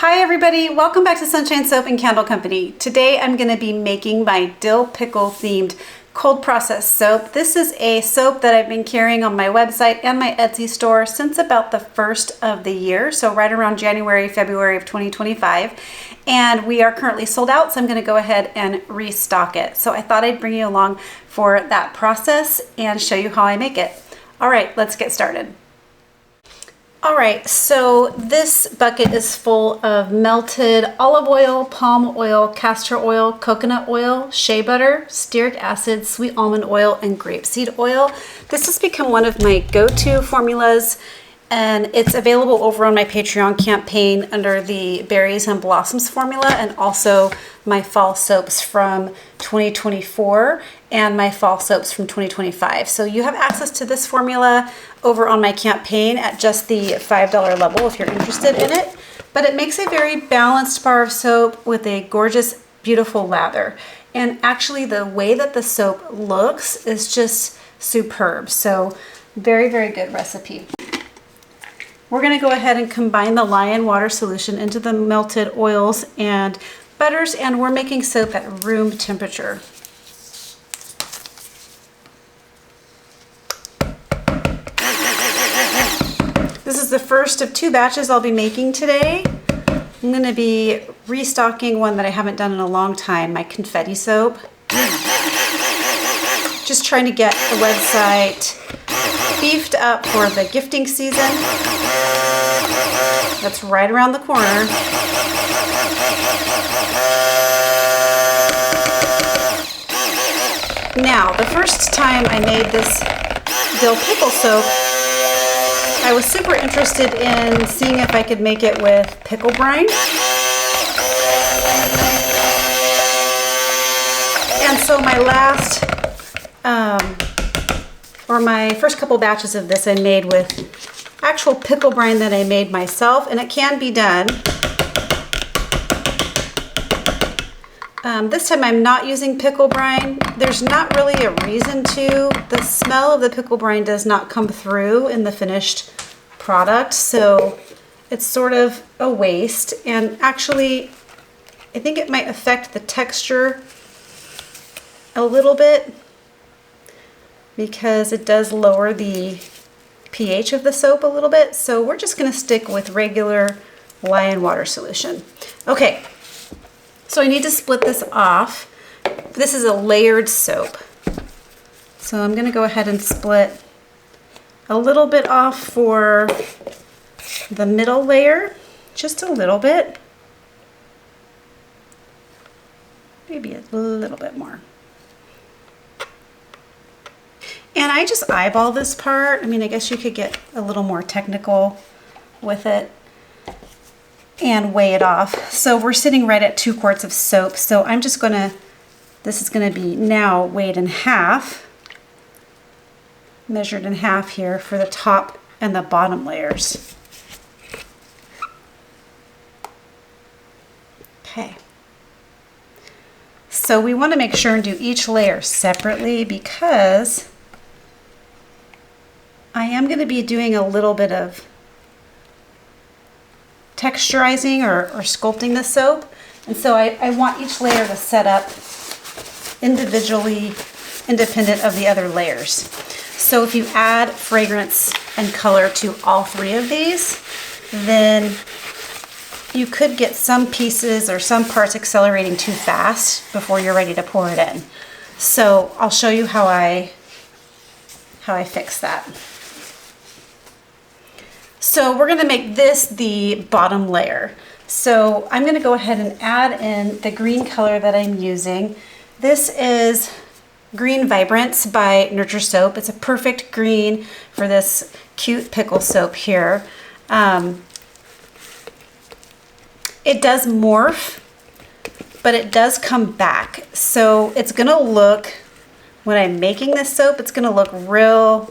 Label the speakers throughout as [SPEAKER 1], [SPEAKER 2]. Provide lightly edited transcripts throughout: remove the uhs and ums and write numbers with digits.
[SPEAKER 1] Hi everybody, welcome back to Sunshine Soap and Candle Company. Today I'm going to be making my dill pickle themed cold process soap. This is a soap that I've been carrying on my website and my Etsy store since about the first of the year, so right around January, February of 2025. And we are currently sold out, so I'm going to go ahead and restock it. So I thought I'd bring you along for that process and show you how I make it. All right, let's get started. All right, so this bucket is full of melted olive oil, palm oil, castor oil, coconut oil, shea butter, stearic acid, sweet almond oil, and grapeseed oil. This has become one of my go-to formulas, and it's available over on my Patreon campaign under the Berries and Blossoms formula, and also my fall soaps from 2024 and my fall soaps from 2025. So you have access to this formula over on my campaign at just the $5 level if you're interested in it. But it makes a very balanced bar of soap with a gorgeous, beautiful lather. And actually the way that the soap looks is just superb. So very, very good recipe. We're going to go ahead and combine the lye and water solution into the melted oils and butters, and we're making soap at room temperature. This is the first of two batches I'll be making today. I'm going to be restocking one that I haven't done in a long time, my confetti soap. Just trying to get the website beefed up for the gifting season. That's right around the corner. Now, the first time I made this dill pickle soap, I was super interested in seeing if I could make it with pickle brine. And so my last, my first couple batches of this I made with actual pickle brine that I made myself, and it can be done. This time I'm not using pickle brine. There's not really a reason to. The smell of the pickle brine does not come through in the finished product, so it's sort of a waste. And actually, I think it might affect the texture a little bit because it does lower the pH of the soap a little bit. So we're just going to stick with regular lye and water solution. Okay. So I need to split this off. This is a layered soap. So I'm going to go ahead and split a little bit off for the middle layer, just a little bit. Maybe a little bit more. And I just eyeball this part. I mean, I guess you could get a little more technical with it and weigh it off. So we're sitting right at 2 quarts of soap. So I'm just gonna, this is gonna be now weighed in half, measured in half here for the top and the bottom layers. Okay. So we wanna make sure and do each layer separately because I am gonna be doing a little bit of texturizing or sculpting the soap, and so I want each layer to set up individually independent of the other layers. So if you add fragrance and color to all 3 of these, then you could get some pieces or some parts accelerating too fast before you're ready to pour it in. So I'll show you how I fix that. So we're going to make this the bottom layer. So I'm going to go ahead and add in the green color that I'm using. This is Green Vibrance by Nurture Soap. It's a perfect green for this cute pickle soap here. It does morph, but it does come back. So it's going to look, when I'm making this soap, it's going to look real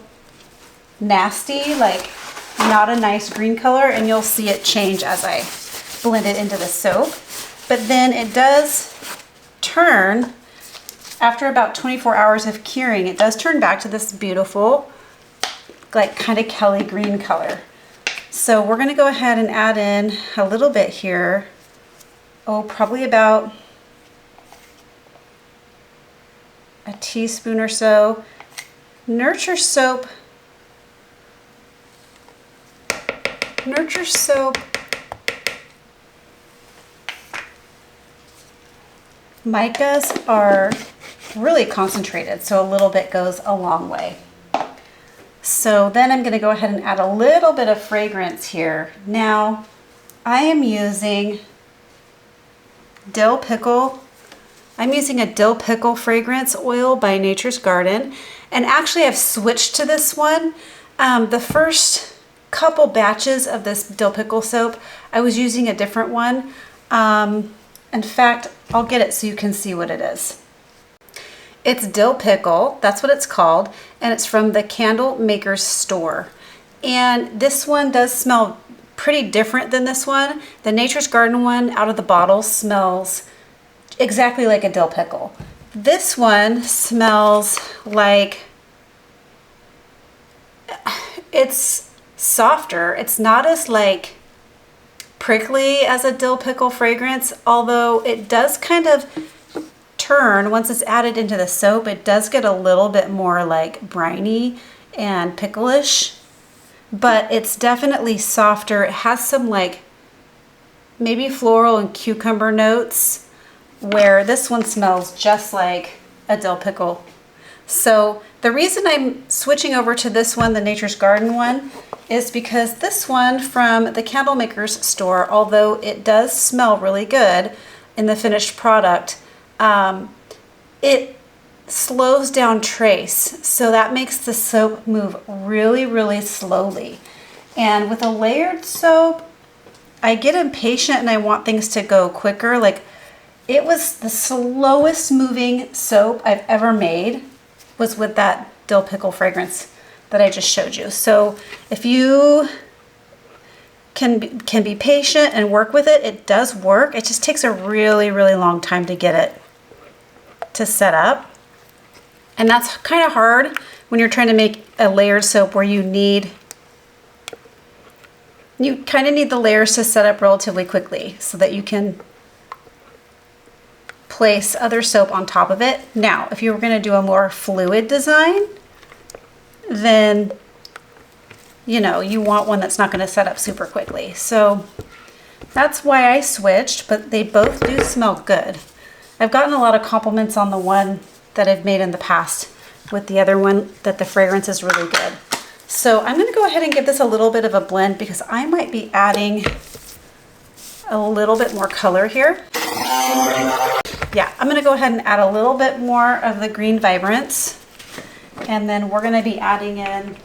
[SPEAKER 1] nasty, like not a nice green color, and you'll see it change as I blend it into the soap. But then it does turn, after about 24 hours of curing, it does turn back to this beautiful, like kind of Kelly green color. So we're gonna go ahead and add in a little bit here. Oh, probably about a teaspoon or so. Nurture soap micas are really concentrated, so a little bit goes a long way. So then I'm going to go ahead and add a little bit of fragrance here. Now I am using Dill Pickle. I'm using a Dill Pickle fragrance oil by Nature's Garden, and actually I've switched to this one. The first couple batches of this Dill Pickle soap, I was using a different one. In fact, I'll get it so you can see what it is. It's Dill Pickle, that's what it's called, and it's from the Candle Maker's Store. And this one does smell pretty different than this one. The Nature's Garden one out of the bottle smells exactly like a dill pickle. This one smells like, it's softer. It's not as like prickly as a dill pickle fragrance, although it does kind of turn once it's added into the soap. It does get a little bit more like briny and picklish, but it's definitely softer. It has some like maybe floral and cucumber notes, where this one smells just like a dill pickle. So the reason I'm switching over to this one, the Nature's Garden one, is because this one from the Candle Maker's Store, although it does smell really good in the finished product, it slows down trace. So that makes the soap move really, really slowly. And with a layered soap, I get impatient and I want things to go quicker. Like, it was the slowest moving soap I've ever made was with that dill pickle fragrance that I just showed you. So if you can be patient and work with it, it does work. It just takes a really, really long time to get it to set up. And that's kind of hard when you're trying to make a layered soap where you kind of need the layers to set up relatively quickly so that you can place other soap on top of it. Now, if you were going to do a more fluid design, then you want one that's not going to set up super quickly. So that's why I switched, but they both do smell good. I've gotten a lot of compliments on the one that I've made in the past with the other one, that the fragrance is really good. So I'm going to go ahead and give this a little bit of a blend because I might be adding a little bit more color here. Yeah, I'm going to go ahead and add a little bit more of the green vibrance, and then we're going to be adding in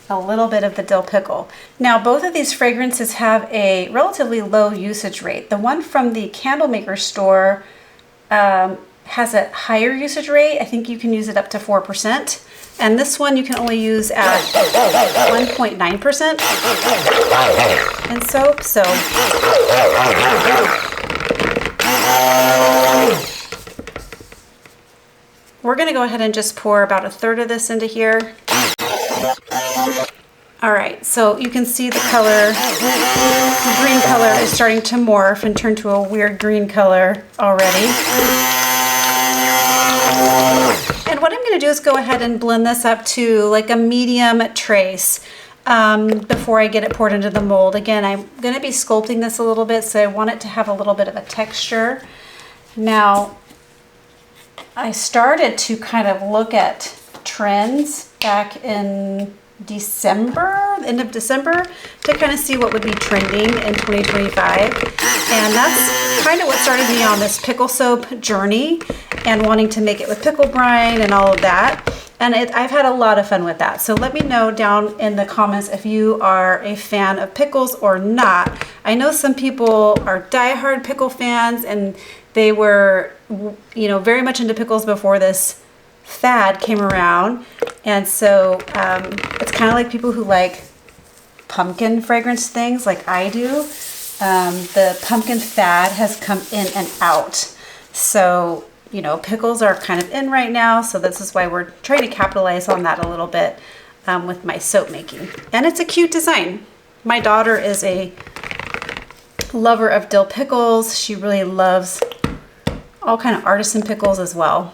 [SPEAKER 1] a little bit of the dill pickle. Now, both of these fragrances have a relatively low usage rate. The one from the Candle Maker Store has a higher usage rate. I think you can use it up to 4%. And this one you can only use at 1.9% in soap. So we're going to go ahead and just pour about 1/3 of this into here. All right, so you can see the color, the green color is starting to morph and turn to a weird green color already. And what I'm going to do is go ahead and blend this up to like a medium trace before I get it poured into the mold. Again, I'm going to be sculpting this a little bit, so I want it to have a little bit of a texture. Now, I started to kind of look at trends back in end of December, to kind of see what would be trending in 2025. And that's kind of what started me on this pickle soap journey and wanting to make it with pickle brine and all of that. And I've had a lot of fun with that. So let me know down in the comments if you are a fan of pickles or not. I know some people are diehard pickle fans, and they were, very much into pickles before this fad came around. And so it's kind of like people who like pumpkin fragrance things like I do. The pumpkin fad has come in and out. So, pickles are kind of in right now. So this is why we're trying to capitalize on that a little bit with my soap making. And it's a cute design. My daughter is a lover of dill pickles. She really loves all kind of artisan pickles as well.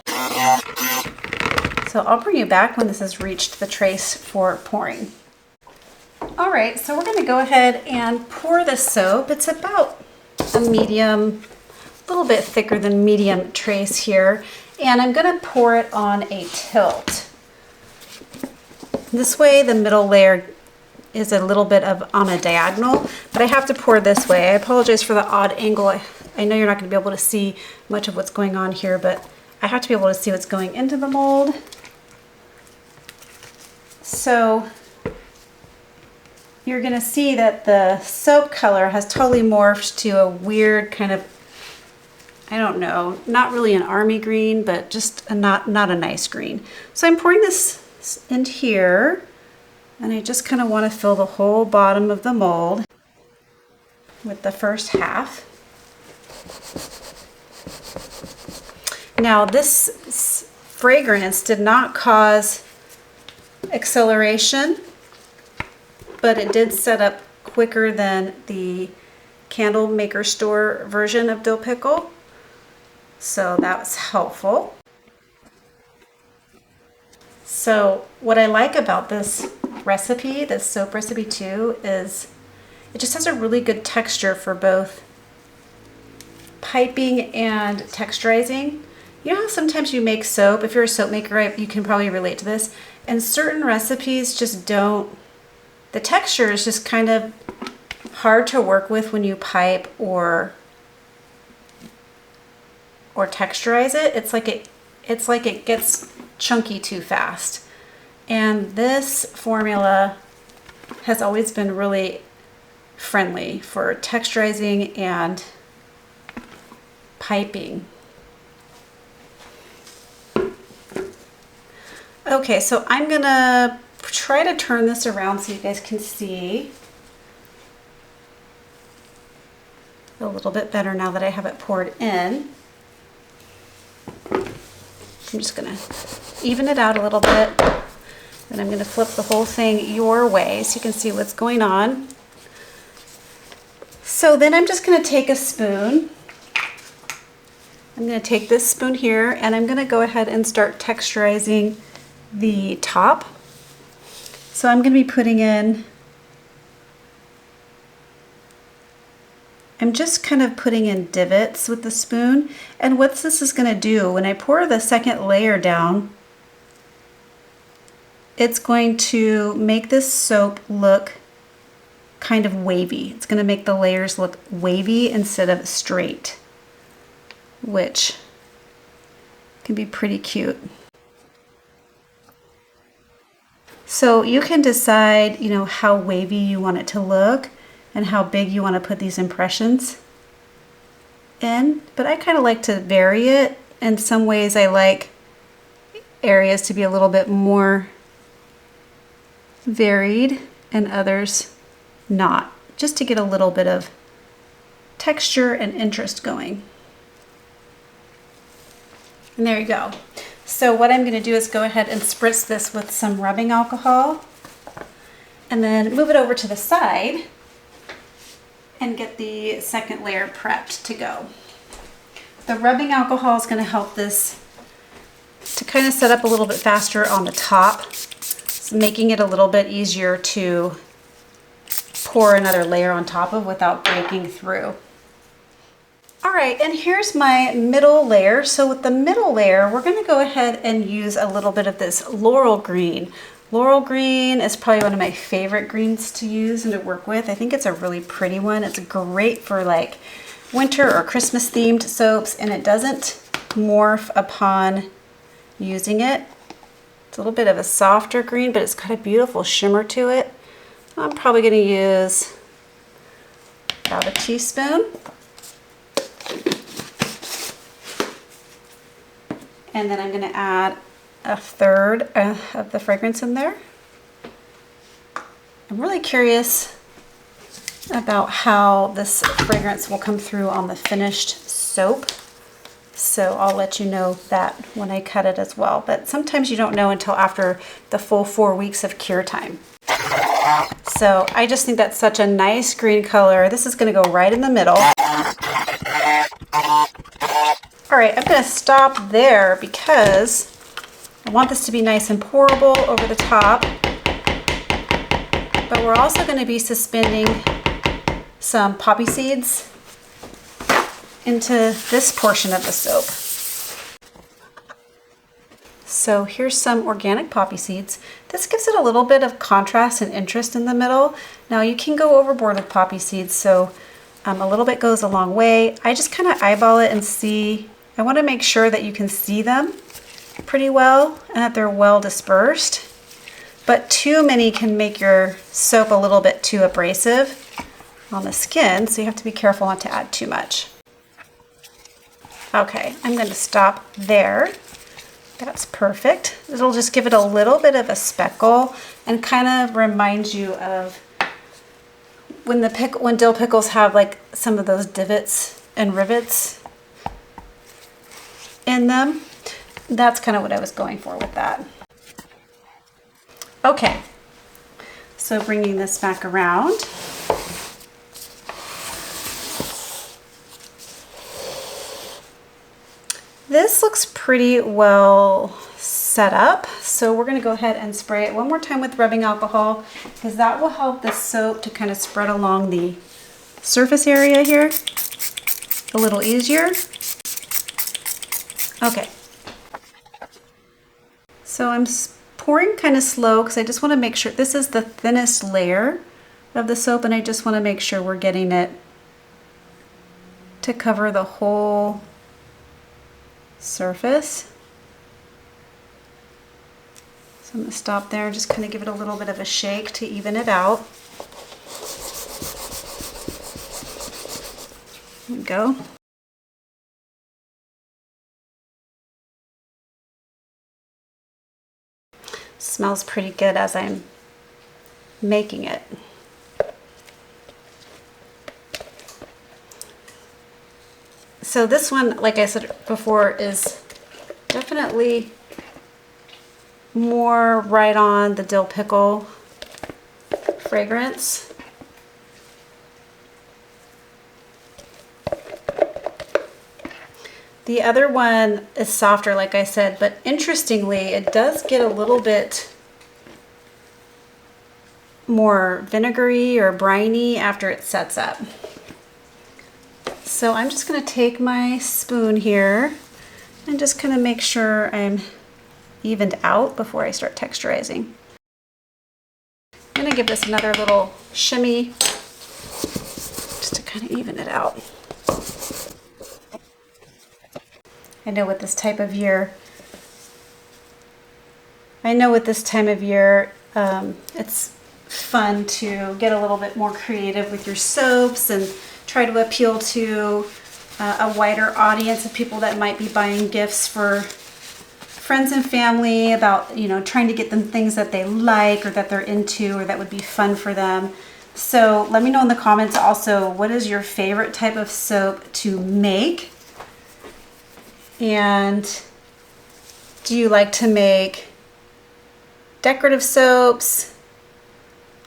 [SPEAKER 1] So I'll bring you back when this has reached the trace for pouring. All right, so we're gonna go ahead and pour the soap. It's about a medium, a little bit thicker than medium trace here. And I'm gonna pour it on a tilt. This way the middle layer is a little bit of on a diagonal, but I have to pour this way. I apologize for the odd angle. I know you're not gonna be able to see much of what's going on here, but I have to be able to see what's going into the mold. So you're gonna see that the soap color has totally morphed to a weird kind of, I don't know, not really an army green, but just not a nice green. So I'm pouring this in here, and I just kind of want to fill the whole bottom of the mold with the first half. Now this fragrance did not cause acceleration, but it did set up quicker than the candle maker store version of dill pickle. So that was helpful. So what I like about this recipe, this soap recipe too, is it just has a really good texture for both piping and texturizing. You know how sometimes you make soap, if you're a soap maker, you can probably relate to this, and certain recipes just don't, the texture is just kind of hard to work with when you pipe or texturize it. It's like it gets chunky too fast. And this formula has always been really friendly for texturizing and piping. Okay, so I'm gonna try to turn this around so you guys can see a little bit better now that I have it poured in. I'm just gonna even it out a little bit, then I'm gonna flip the whole thing your way so you can see what's going on. So then I'm just gonna take a spoon. I'm gonna take this spoon here and I'm gonna go ahead and start texturizing the top. So I'm gonna be putting in, I'm just kind of putting in divots with the spoon. And what this is gonna do, when I pour the second layer down, it's going to make this soap look kind of wavy. It's gonna make the layers look wavy instead of straight, which can be pretty cute. So you can decide, you know, how wavy you want it to look and how big you want to put these impressions in, but I kind of like to vary it. In some ways I like areas to be a little bit more varied and others not, just to get a little bit of texture and interest going. And there you go. So what I'm going to do is go ahead and spritz this with some rubbing alcohol and then move it over to the side and get the second layer prepped to go. The rubbing alcohol is going to help this to kind of set up a little bit faster on the top, so making it a little bit easier to pour another layer on top of without breaking through. All right, and here's my middle layer. So with the middle layer, we're gonna go ahead and use a little bit of this laurel green. Laurel green is probably one of my favorite greens to use and to work with. I think it's a really pretty one. It's great for like winter or Christmas themed soaps, and it doesn't morph upon using it. It's a little bit of a softer green, but it's got a beautiful shimmer to it. I'm probably gonna use about a teaspoon. And then I'm gonna add a third of the fragrance in there. I'm really curious about how this fragrance will come through on the finished soap. So I'll let you know that when I cut it as well. But sometimes you don't know until after the full 4 weeks of cure time. So I just think that's such a nice green color. This is gonna go right in the middle. All right, I'm gonna stop there because I want this to be nice and pourable over the top. But we're also gonna be suspending some poppy seeds into this portion of the soap. So here's some organic poppy seeds. This gives it a little bit of contrast and interest in the middle. Now you can go overboard with poppy seeds, so a little bit goes a long way. I just kind of eyeball it and see. I want to make sure that you can see them pretty well and that they're well dispersed. But too many can make your soap a little bit too abrasive on the skin, so you have to be careful not to add too much. Okay, I'm going to stop there. That's perfect. It'll just give it a little bit of a speckle and kind of remind you of when dill pickles have like some of those divots and rivets in them. That's kind of what I was going for with that. Okay, so bringing this back around. This looks pretty well set up, so we're gonna go ahead and spray it one more time with rubbing alcohol because that will help the soap to kind of spread along the surface area here a little easier. Okay, so I'm pouring kind of slow because I just want to make sure this is the thinnest layer of the soap, and I just want to make sure we're getting it to cover the whole surface. So I'm going to stop there and just kind of give it a little bit of a shake to even it out. There we go. Smells pretty good as I'm making it. So this one, like I said before, is definitely more right on the dill pickle fragrance. The other one is softer, like I said, but interestingly, it does get a little bit more vinegary or briny after it sets up. So I'm just going to take my spoon here and just kind of make sure I'm evened out before I start texturizing. I'm going to give this another little shimmy just to kind of even it out. I know with this time of year, it's fun to get a little bit more creative with your soaps and try to appeal to a wider audience of people that might be buying gifts for friends and family, about, you know, trying to get them things that they like or that they're into or that would be fun for them. So let me know in the comments also, what is your favorite type of soap to make? And do you like to make decorative soaps,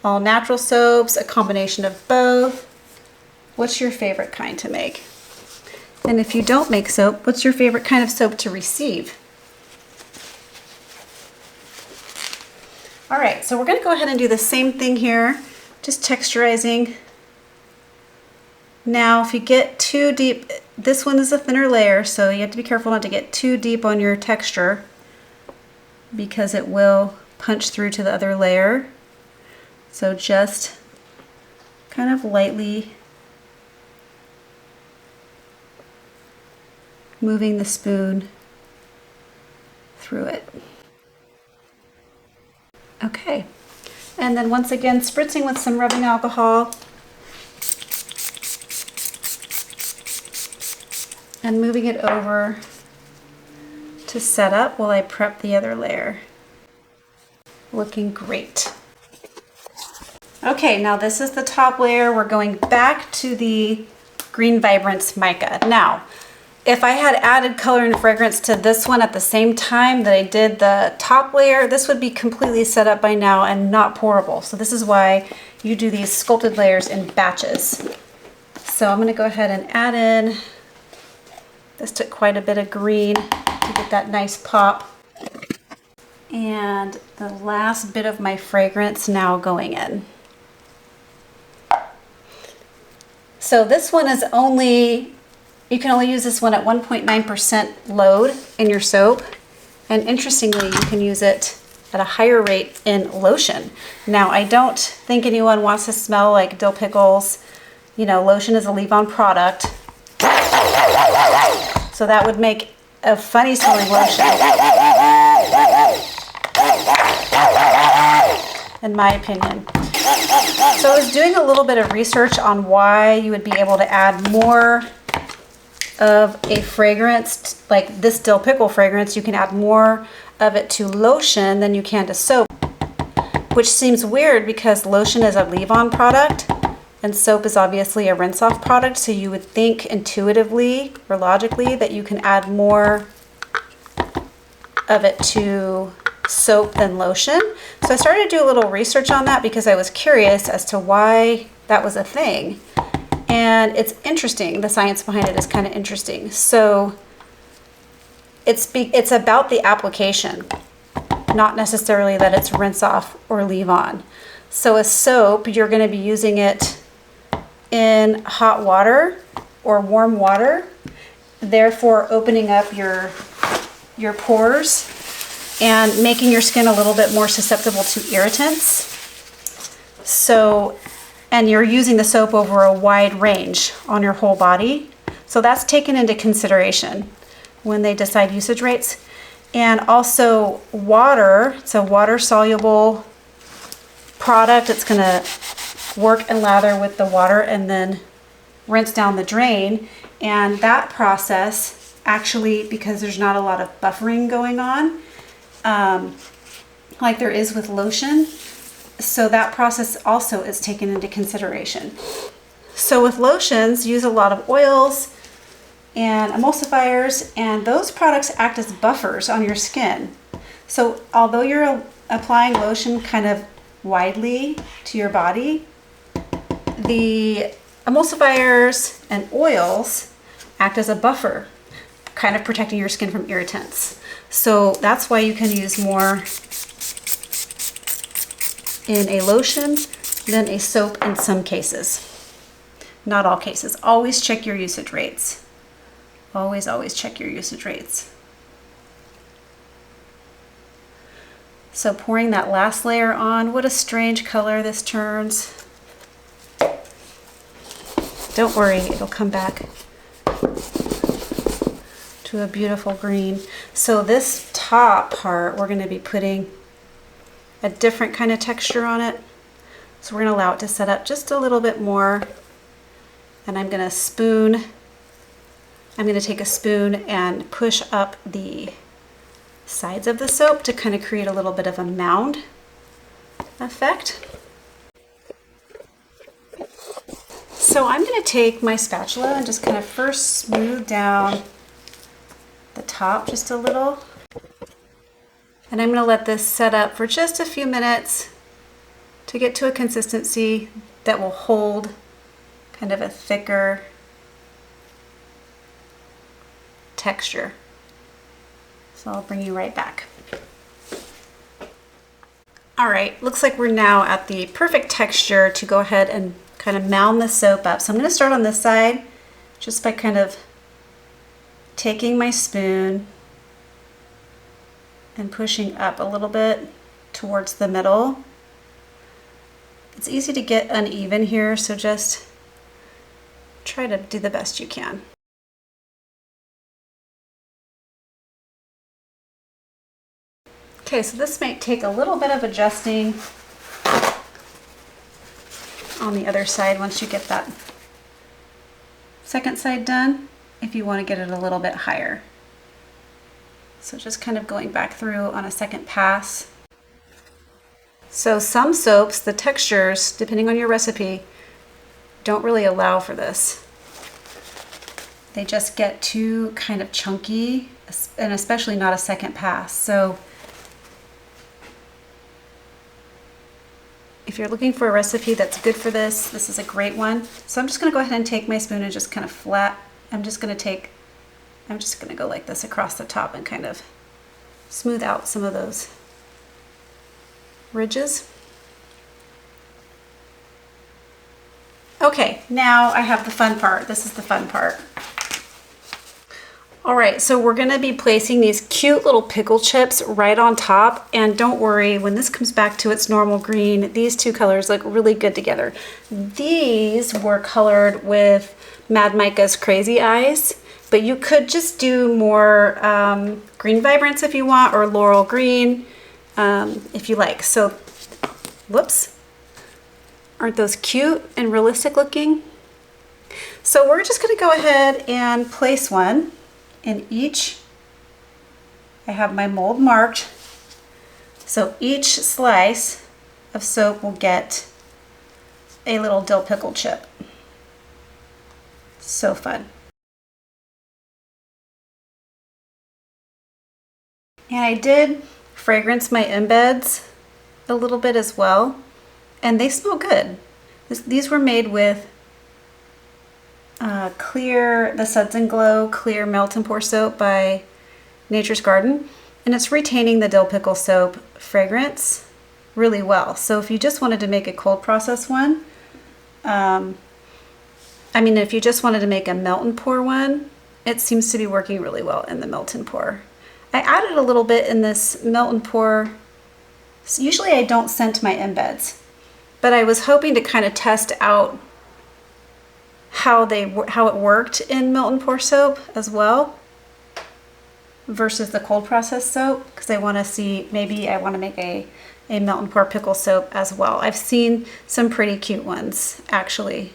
[SPEAKER 1] all natural soaps, a combination of both? What's your favorite kind to make? And if you don't make soap, what's your favorite kind of soap to receive? All right, so we're gonna go ahead and do the same thing here, just texturizing. Now, if you get too deep, this one is a thinner layer, so you have to be careful not to get too deep on your texture because it will punch through to the other layer. So just kind of lightly moving the spoon through it. Okay, and then once again, spritzing with some rubbing alcohol and moving it over to set up while I prep the other layer. Looking great. Okay, now this is the top layer. We're going back to the Green Vibrance mica. Now, if I had added color and fragrance to this one at the same time that I did the top layer, this would be completely set up by now and not pourable. So this is why you do these sculpted layers in batches. So I'm gonna go ahead and add in, this took quite a bit of green to get that nice pop. And the last bit of my fragrance now going in. So this one is only, you can only use this one at 1.9% load in your soap. And interestingly, you can use it at a higher rate in lotion. Now, I don't think anyone wants to smell like dill pickles. You know, lotion is a leave-on product. So that would make a funny smelling lotion, in my opinion. So I was doing a little bit of research on why you would be able to add more of a fragrance, like this dill pickle fragrance, you can add more of it to lotion than you can to soap, which seems weird because lotion is a leave-on product and soap is obviously a rinse-off product, so you would think intuitively or logically that you can add more of it to soap than lotion. So I started to do a little research on that because I was curious as to why that was a thing. And it's interesting, the science behind it is kind of interesting. So it's about the application, not necessarily that it's rinse off or leave on. So a soap, you're going to be using it in hot water or warm water, therefore opening up your pores and making your skin a little bit more susceptible to irritants. So, and you're using the soap over a wide range on your whole body. So that's taken into consideration when they decide usage rates. And also water, it's a water soluble product. It's gonna work and lather with the water and then rinse down the drain. And that process actually, because there's not a lot of buffering going on, like there is with lotion, so that process also is taken into consideration. So with lotions, use a lot of oils and emulsifiers, and those products act as buffers on your skin. So although you're applying lotion kind of widely to your body, the emulsifiers and oils act as a buffer, kind of protecting your skin from irritants. So that's why you can use more in a lotion than a soap in some cases. Not all cases. Always check your usage rates. Always, always check your usage rates. So pouring that last layer on, what a strange color this turns. Don't worry, it'll come back to a beautiful green. So this top part, we're going to be putting a different kind of texture on it. So we're going to allow it to set up just a little bit more. And I'm going to take a spoon and push up the sides of the soap to kind of create a little bit of a mound effect. So I'm going to take my spatula and just kind of first smooth down the top just a little. And I'm going to let this set up for just a few minutes to get to a consistency that will hold kind of a thicker texture. So I'll bring you right back. All right, looks like we're now at the perfect texture to go ahead and kind of mound the soap up. So I'm going to start on this side just by kind of taking my spoon and pushing up a little bit towards the middle. It's easy to get uneven here, so just try to do the best you can. Okay, so this might take a little bit of adjusting on the other side once you get that second side done, if you want to get it a little bit higher. So just kind of going back through on a second pass. So some soaps, the textures, depending on your recipe, don't really allow for this. They just get too kind of chunky, and especially not a second pass. So if you're looking for a recipe that's good for this, this is a great one. So I'm just gonna go ahead and take my spoon and just kind of flat, I'm just gonna go like this across the top and kind of smooth out some of those ridges. Okay, now I have the fun part. This is the fun part. All right, so we're gonna be placing these cute little pickle chips right on top, and don't worry, when this comes back to its normal green, these two colors look really good together. These were colored with Mad Micah's Crazy Eyes, but you could just do more green vibrance if you want, or laurel green if you like. So, whoops, aren't those cute and realistic looking? So we're just gonna go ahead and place one in each. I have my mold marked, so each slice of soap will get a little dill pickle chip. So fun. And I did fragrance my embeds a little bit as well, and they smell good. These were made with the Suds and Glow Clear Melt and Pour Soap by Nature's Garden, and it's retaining the dill pickle soap fragrance really well. So if you just wanted to make a cold process one, if you just wanted to make a melt and pour one, it seems to be working really well in the melt and pour. I added a little bit in this melt and pour. So usually I don't scent my embeds, but I was hoping to kind of test out how it worked in melt and pour soap as well versus the cold process soap, because I want to see, maybe I want to make a melt and pour pickle soap as well. I've seen some pretty cute ones actually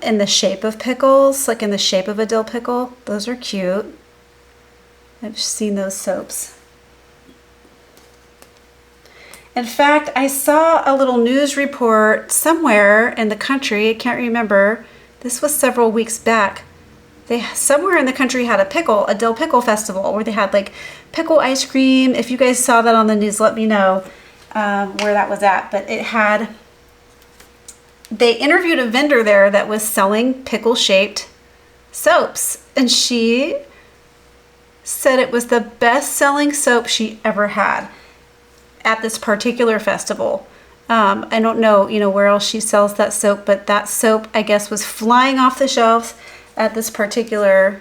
[SPEAKER 1] in the shape of pickles, like in the shape of a dill pickle. Those are cute. I've seen those soaps. In fact, I saw a little news report somewhere in the country, I can't remember, this was several weeks back. Somewhere in the country had a dill pickle festival where they had like pickle ice cream. If you guys saw that on the news, let me know where that was at. But they interviewed a vendor there that was selling pickle-shaped soaps, and she said it was the best-selling soap she ever had at this particular festival. I don't know, where else she sells that soap, but that soap, I guess, was flying off the shelves at this particular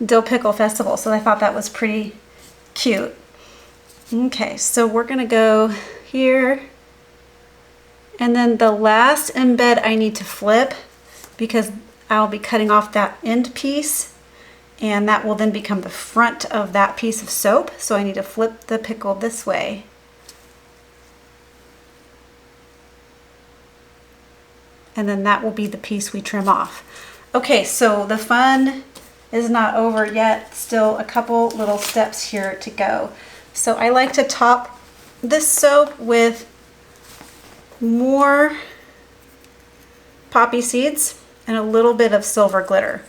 [SPEAKER 1] dill pickle festival. So I thought that was pretty cute. Okay, so we're gonna go here. And then the last embed I need to flip, because I'll be cutting off that end piece, and that will then become the front of that piece of soap. So I need to flip the pickle this way. And then that will be the piece we trim off. Okay, so the fun is not over yet. Still a couple little steps here to go. So I like to top this soap with more poppy seeds and a little bit of silver glitter.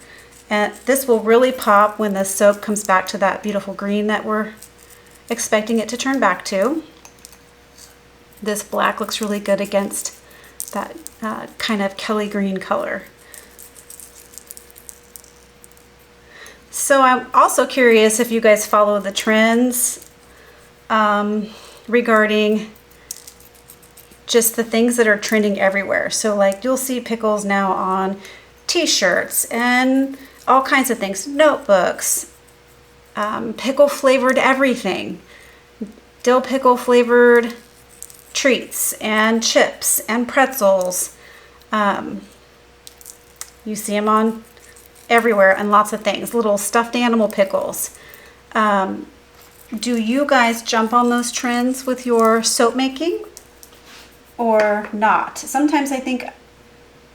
[SPEAKER 1] And this will really pop when the soap comes back to that beautiful green that we're expecting it to turn back to. This black looks really good against that kind of Kelly green color. So I'm also curious if you guys follow the trends regarding just the things that are trending everywhere. So like you'll see pickles now on t-shirts and all kinds of things, notebooks, pickle flavored everything, dill pickle flavored treats and chips and pretzels. You see them on everywhere and lots of things, little stuffed animal pickles. Do you guys jump on those trends with your soap making or not? Sometimes I think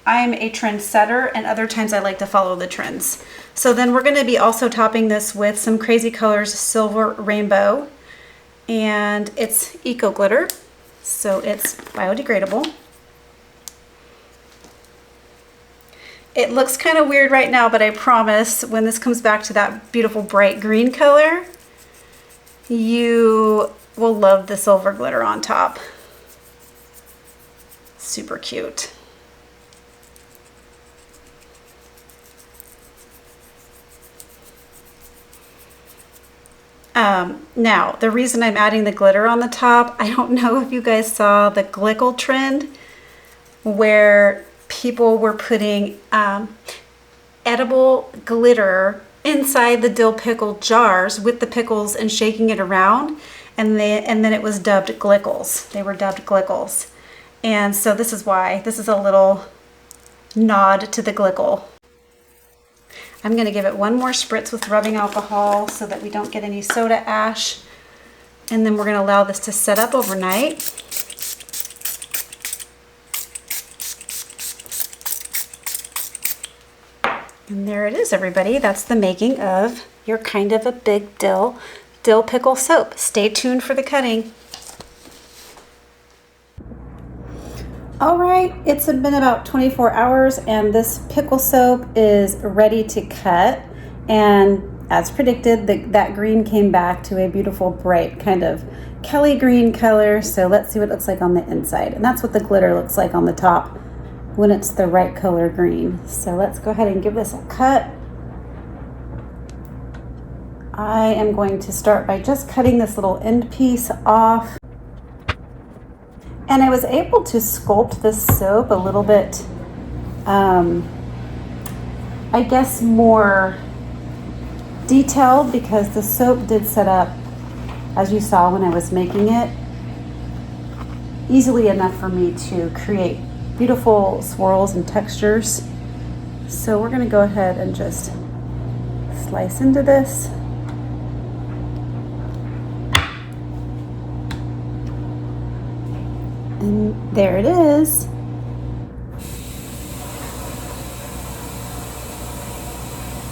[SPEAKER 1] I'm a trendsetter and other times I like to follow the trends. So then we're going to be also topping this with some Crazy Colors Silver Rainbow, and it's eco glitter, so it's biodegradable. It looks kind of weird right now, but I promise when this comes back to that beautiful bright green color, you will love the silver glitter on top. Super cute. Now, the reason I'm adding the glitter on the top, I don't know if you guys saw the glickle trend where people were putting edible glitter inside the dill pickle jars with the pickles and shaking it around, and then it was dubbed glickles. They were dubbed glickles. And so this is why. This is a little nod to the glickle. I'm going to give it one more spritz with rubbing alcohol so that we don't get any soda ash. And then we're going to allow this to set up overnight. And there it is, everybody. That's the making of your kind of a big dill pickle soap. Stay tuned for the cutting. All right, it's been about 24 hours and this pickle soap is ready to cut. And as predicted, that green came back to a beautiful bright kind of Kelly green color. So let's see what it looks like on the inside. And that's what the glitter looks like on the top when it's the right color green. So let's go ahead and give this a cut. I am going to start by just cutting this little end piece off. And I was able to sculpt this soap a little bit, I guess more detailed, because the soap did set up, as you saw when I was making it, easily enough for me to create beautiful swirls and textures. So we're going to go ahead and just slice into this. And there it is.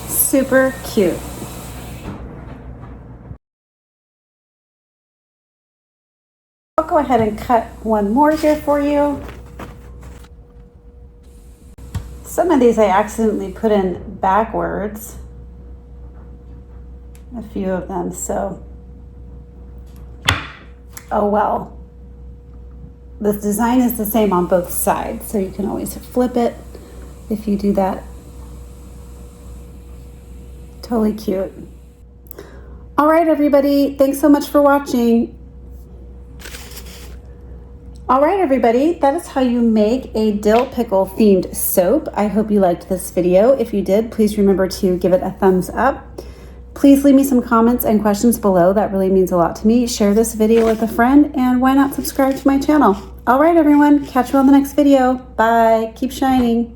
[SPEAKER 1] Super cute. I'll go ahead and cut one more here for you. Some of these I accidentally put in backwards, a few of them, so oh well. The design is the same on both sides, so you can always flip it if you do that. Totally cute. All right, everybody, thanks so much for watching. All right, everybody, that is how you make a dill pickle themed soap. I hope you liked this video. If you did, please remember to give it a thumbs up. Please leave me some comments and questions below. That really means a lot to me. Share this video with a friend, and why not subscribe to my channel? All right, everyone, catch you on the next video. Bye. Keep shining.